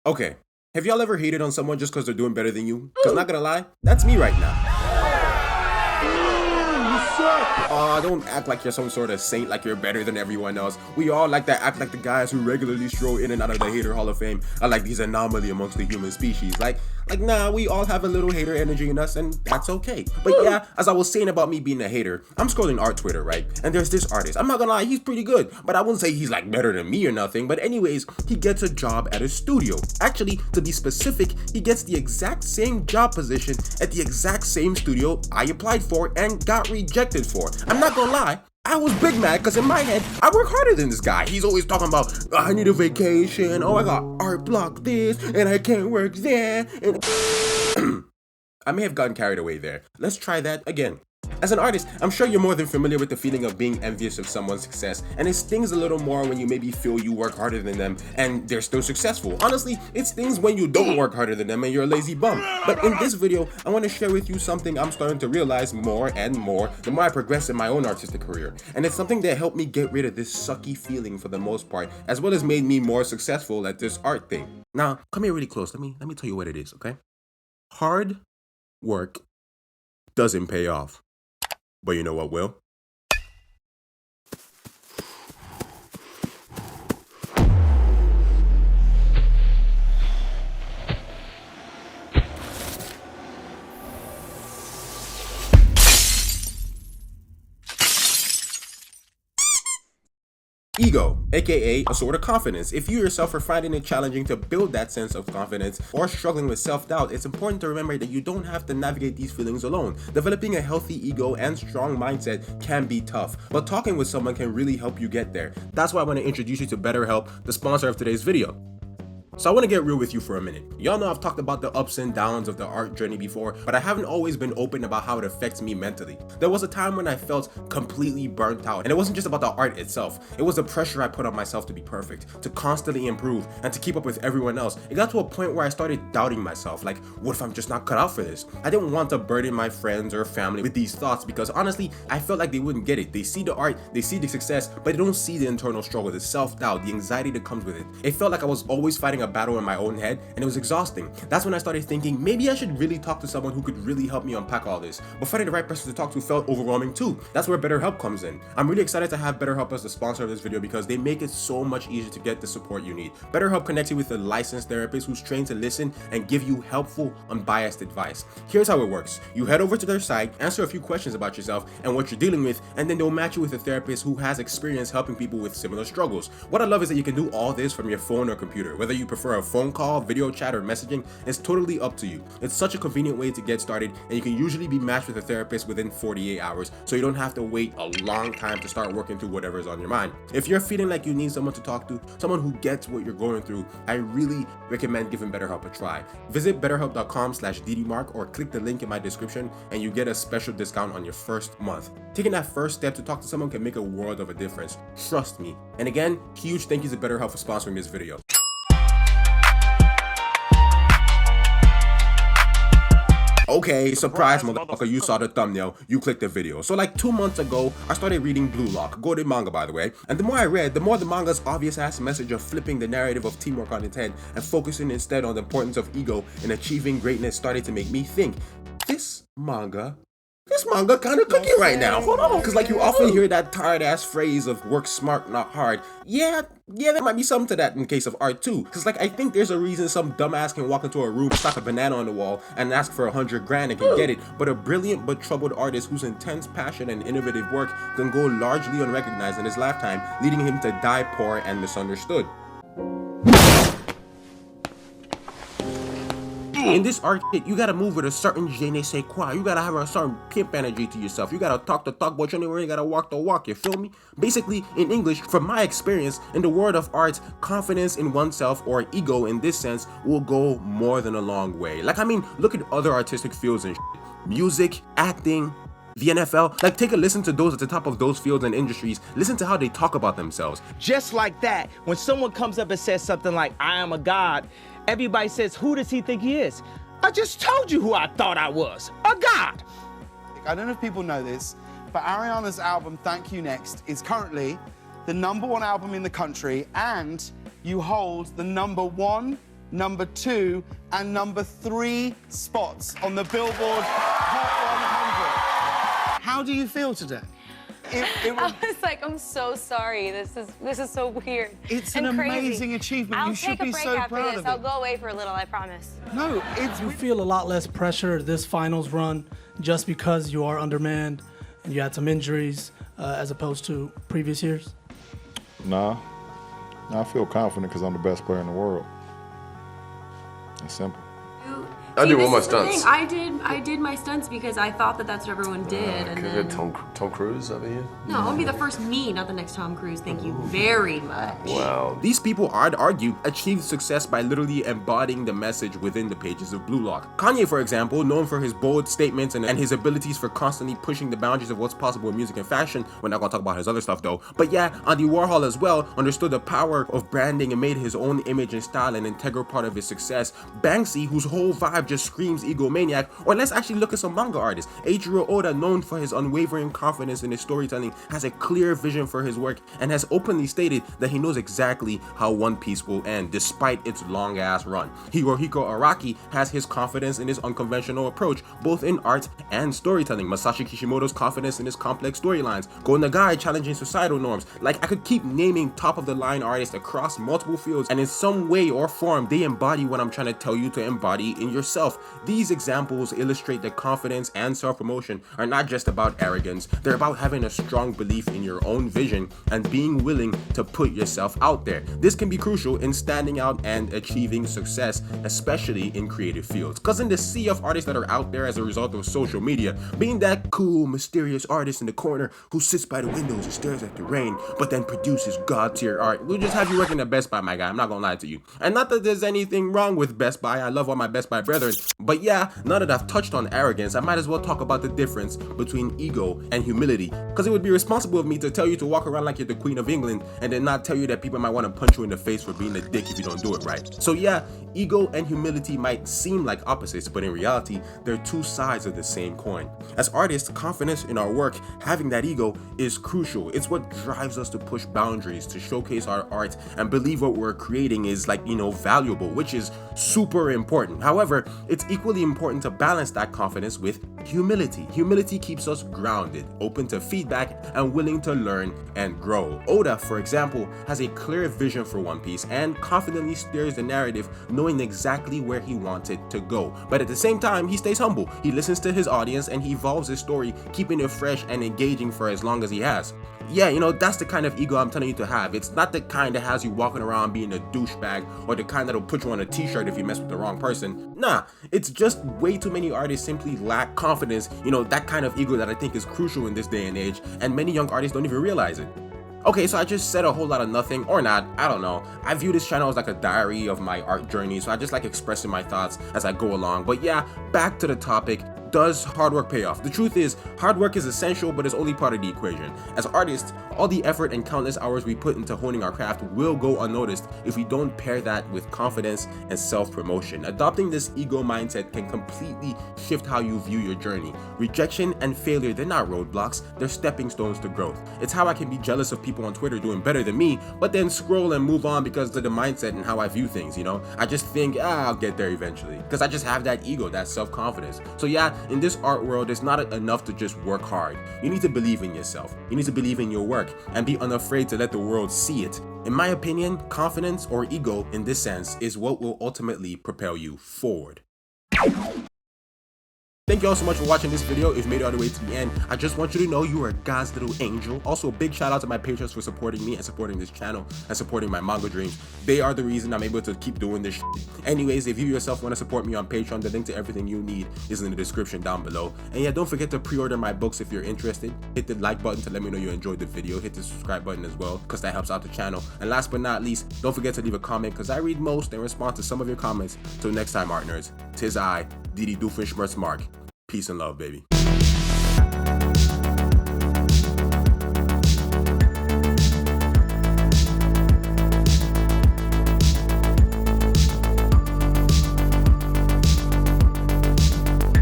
Okay, have y'all ever hated on someone just because they're doing better than you? Because not gonna lie, that's me right now. Don't act like you're some sort of saint, like you're better than everyone else. We all like to act like the guys who regularly stroll in and out of the hater hall of fame are like these anomaly amongst the human species. Like nah, we all have a little hater energy in us, and that's okay. But yeah, as I was saying about me being a hater, I'm scrolling art Twitter, right? And there's this artist. I'm not gonna lie, he's pretty good, but I wouldn't say he's like better than me or nothing. But anyways, he gets a job at a studio. Actually, to be specific, he gets the exact same job position at the exact same studio I applied for and got rejected for. I'm not gonna lie, I was big mad because in my head, I work harder than this guy. He's always talking about, I need a vacation, oh I got art block this, and I can't work there, and I may have gotten carried away there. Let's try that again. As an artist, I'm sure you're more than familiar with the feeling of being envious of someone's success, and it stings a little more when you maybe feel you work harder than them and they're still successful. Honestly, it stings when you don't work harder than them and you're a lazy bum. But in this video, I want to share with you something I'm starting to realize more and more the more I progress in my own artistic career. And it's something that helped me get rid of this sucky feeling for the most part, as well as made me more successful at this art thing. Now, come here really close. Let me tell you what it is, okay? Hard work doesn't pay off. But you know what will? Ego, aka a sort of confidence. If you yourself are finding it challenging to build that sense of confidence or struggling with self-doubt, it's important to remember that you don't have to navigate these feelings alone. Developing a healthy ego and strong mindset can be tough, but talking with someone can really help you get there. That's why I want to introduce you to BetterHelp, the sponsor of today's video. So I want to get real with you for a minute. Y'all know I've talked about the ups and downs of the art journey before, but I haven't always been open about how it affects me mentally. There was a time when I felt completely burnt out, and it wasn't just about the art itself. It was the pressure I put on myself to be perfect, to constantly improve, and to keep up with everyone else. It got to a point where I started doubting myself, like, what if I'm just not cut out for this? I didn't want to burden my friends or family with these thoughts because honestly, I felt like they wouldn't get it. They see the art, they see the success, but they don't see the internal struggle, the self-doubt, the anxiety that comes with it. It felt like I was always fighting a battle in my own head, and it was exhausting. That's when I started thinking, maybe I should really talk to someone who could really help me unpack all this. But finding the right person to talk to felt overwhelming too. That's where BetterHelp comes in. I'm really excited to have BetterHelp as the sponsor of this video because they make it so much easier to get the support you need. BetterHelp connects you with a licensed therapist who's trained to listen and give you helpful, unbiased advice. Here's how it works. You head over to their site, answer a few questions about yourself and what you're dealing with, and then they'll match you with a therapist who has experience helping people with similar struggles. What I love is that you can do all this from your phone or computer. Whether you prefer a phone call, video chat, or messaging, it's totally up to you. It's such a convenient way to get started, and you can usually be matched with a therapist within 48 hours, so you don't have to wait a long time to start working through whatever's on your mind. If you're feeling like you need someone to talk to, someone who gets what you're going through, I really recommend giving BetterHelp a try. Visit betterhelp.com/ddmark or click the link in my description and you get a special discount on your first month. Taking that first step to talk to someone can make a world of a difference. Trust me. And again, huge thank you to BetterHelp for sponsoring this video. Okay, surprise motherfucker, you saw the thumbnail, you clicked the video. So like 2 months ago, I started reading Blue Lock, good manga by the way, and the more I read, the more the manga's obvious ass message of flipping the narrative of teamwork on its head and focusing instead on the importance of ego and achieving greatness started to make me think, this manga kind of cooking right now. Hold on, because like you often hear that tired ass phrase of work smart, not hard. Yeah, there might be something to that in case of art too. Because like I think there's a reason some dumbass can walk into a room, slap a banana on the wall, and ask for 100 grand and can get it. But a brilliant but troubled artist whose intense passion and innovative work can go largely unrecognized in his lifetime, leading him to die poor and misunderstood. In this art shit, you gotta move with a certain je ne sais quoi. You gotta have a certain pimp energy to yourself. You gotta talk the talk, but you ain't gotta walk the walk, you feel me? Basically, in English, from my experience, in the world of art, confidence in oneself, or ego in this sense, will go more than a long way. Like, I mean, look at other artistic fields and shit. Music, acting, the NFL, like take a listen to those at the top of those fields and industries. Listen to how they talk about themselves. Just like that, when someone comes up and says something like, I am a god, everybody says, who does he think he is? I just told you who I thought I was, a god. I don't know if people know this, but Ariana's album, Thank You Next, is currently the #1 album in the country, and you hold the #1 number 2, and number 3 spots on the Billboard Hot 100. How do you feel today? I was like, I'm so sorry. This is so weird. It's an amazing achievement. You should be so proud of it. I'll go away for a little, I promise. No, You feel a lot less pressure this finals run just because you are undermanned and you had some injuries as opposed to previous years? Nah. I feel confident because I'm the best player in the world. It's simple. I do all my stunts. I did my stunts because I thought that that's what everyone did. And then Tom Cruise over here? no, I'll be the first me, not the next Tom Cruise. Thank you very much. Wow. These people, I'd argue, achieved success by literally embodying the message within the pages of Blue Lock. Kanye, for example, known for his bold statements and his abilities for constantly pushing the boundaries of what's possible in music and fashion. We're not gonna talk about his other stuff though. But yeah, Andy Warhol as well understood the power of branding and made his own image and style an integral part of his success. Banksy, whose whole vibe just screams egomaniac. Or let's actually look at some manga artists. Eiichiro Oda, known for his unwavering confidence in his storytelling, has a clear vision for his work and has openly stated that he knows exactly how One Piece will end, despite its long ass run. Hirohiko Araki has his confidence in his unconventional approach, both in art and storytelling. Masashi Kishimoto's confidence in his complex storylines. Go Nagai challenging societal norms. Like, I could keep naming top of the line artists across multiple fields, and in some way or form they embody what I'm trying to tell you to embody in yourself. These examples illustrate that confidence and self-promotion are not just about arrogance. They're about having a strong belief in your own vision and being willing to put yourself out there. This can be crucial in standing out and achieving success, especially in creative fields. Because in the sea of artists that are out there as a result of social media, being that cool, mysterious artist in the corner who sits by the windows and stares at the rain, but then produces god-tier art, we'll just have you working at Best Buy, my guy. I'm not gonna lie to you. And not that there's anything wrong with Best Buy. I love all my Best Buy brethren. But yeah, now that I've touched on arrogance, I might as well talk about the difference between ego and humility. Because it would be responsible of me to tell you to walk around like you're the Queen of England and then not tell you that people might want to punch you in the face for being a dick if you don't do it right. So yeah, ego and humility might seem like opposites, but in reality, they're two sides of the same coin. As artists, confidence in our work, having that ego is crucial. It's what drives us to push boundaries, to showcase our art, and believe what we're creating is valuable, which is super important. However, it's equally important to balance that confidence with humility. Humility keeps us grounded, open to feedback, and willing to learn and grow. Oda, for example, has a clear vision for One Piece and confidently steers the narrative, knowing exactly where he wants it to go. But at the same time, he stays humble. He listens to his audience and he evolves his story, keeping it fresh and engaging for as long as he has. Yeah, that's the kind of ego I'm telling you to have. It's not the kind that has you walking around being a douchebag or the kind that'll put you on a t-shirt if you mess with the wrong person. Nah, it's just way too many artists simply lack confidence, that kind of ego that I think is crucial in this day and age, and many young artists don't even realize it. Okay, so I just said a whole lot of nothing, or not, I don't know. I view this channel as like a diary of my art journey, so I just like expressing my thoughts as I go along. But yeah, back to the topic. Does hard work pay off? The truth is, hard work is essential, but it's only part of the equation. As artists, all the effort and countless hours we put into honing our craft will go unnoticed if we don't pair that with confidence and self-promotion. Adopting this ego mindset can completely shift how you view your journey. Rejection and failure, they're not roadblocks, they're stepping stones to growth. It's how I can be jealous of people on Twitter doing better than me, but then scroll and move on because of the mindset and how I view things, I just think, I'll get there eventually, because I just have that ego, that self-confidence. So yeah, in this art world, it's not enough to just work hard. You need to believe in yourself. You need to believe in your work and be unafraid to let the world see it. In my opinion, confidence or ego in this sense is what will ultimately propel you forward. Thank you all so much for watching this video. If you made it all the way to the end, I just want you to know you are God's little angel. Also, a big shout out to my patrons for supporting me and supporting this channel and supporting my manga dreams. They are the reason I'm able to keep doing this shit. Anyways, if you yourself want to support me on Patreon, the link to everything you need is in the description down below. And yeah, don't forget to pre-order my books if you're interested. Hit the like button to let me know you enjoyed the video. Hit the subscribe button as well, because that helps out the channel. And last but not least, don't forget to leave a comment, because I read most and respond to some of your comments. Till next time, art nerds, 'tis I, Didi Doofenshmirtz Mark. Peace and love, baby.